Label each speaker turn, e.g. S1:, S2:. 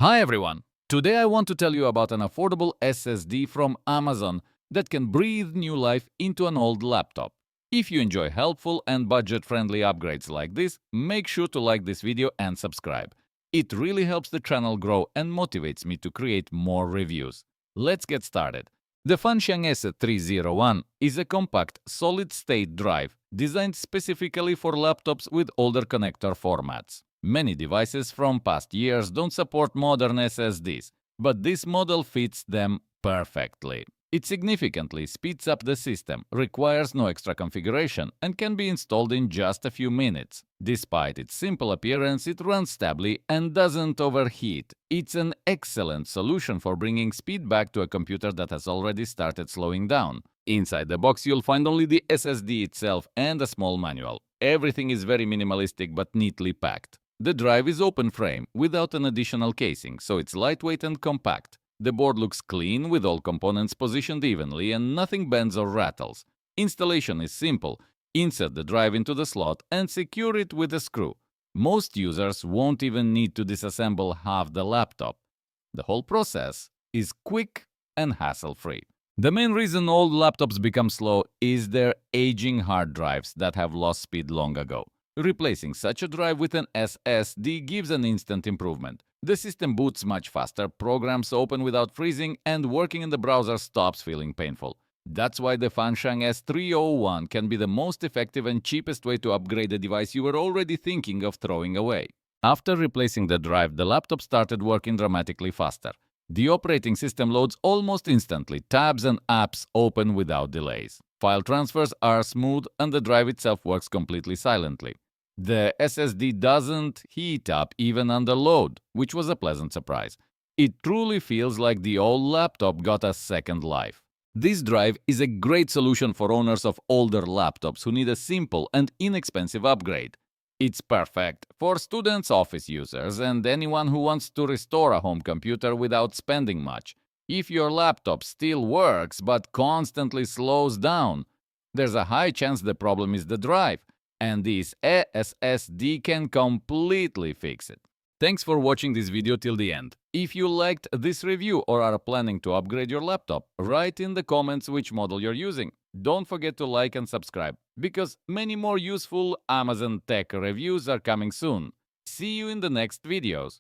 S1: Hi everyone! Today I want to tell you about an affordable SSD from Amazon that can breathe new life into an old laptop. If you enjoy helpful and budget-friendly upgrades like this, make sure to like this video and subscribe. It really helps the channel grow and motivates me to create more reviews. Let's get started. The FanXiang S301 is a compact, solid-state drive designed specifically for laptops with older connector formats. Many devices from past years don't support modern SSDs, but this model fits them perfectly. It significantly speeds up the system, requires no extra configuration, and can be installed in just a few minutes. Despite its simple appearance, it runs stably and doesn't overheat. It's an excellent solution for bringing speed back to a computer that has already started slowing down. Inside the box, you'll find only the SSD itself and a small manual. Everything is very minimalistic but neatly packed. The drive is open frame, without an additional casing, so it's lightweight and compact. The board looks clean, with all components positioned evenly and nothing bends or rattles. Installation is simple. Insert the drive into the slot and secure it with a screw. Most users won't even need to disassemble half the laptop. The whole process is quick and hassle-free. The main reason old laptops become slow is their aging hard drives that have lost speed long ago. Replacing such a drive with an SSD gives an instant improvement. The system boots much faster, programs open without freezing, and working in the browser stops feeling painful. That's why the FanXiang S301 can be the most effective and cheapest way to upgrade a device you were already thinking of throwing away. After replacing the drive, the laptop started working dramatically faster. The operating system loads almost instantly, tabs and apps open without delays. File transfers are smooth and the drive itself works completely silently. The SSD doesn't heat up even under load, which was a pleasant surprise. It truly feels like the old laptop got a second life. This drive is a great solution for owners of older laptops who need a simple and inexpensive upgrade. It's perfect for students, office users, and anyone who wants to restore a home computer without spending much. If your laptop still works but constantly slows down, there's a high chance the problem is the drive, and this SSD can completely fix it. Thanks for watching this video till the end. If you liked this review or are planning to upgrade your laptop, write in the comments which model you're using. Don't forget to like and subscribe, because many more useful Amazon tech reviews are coming soon. See you in the next videos.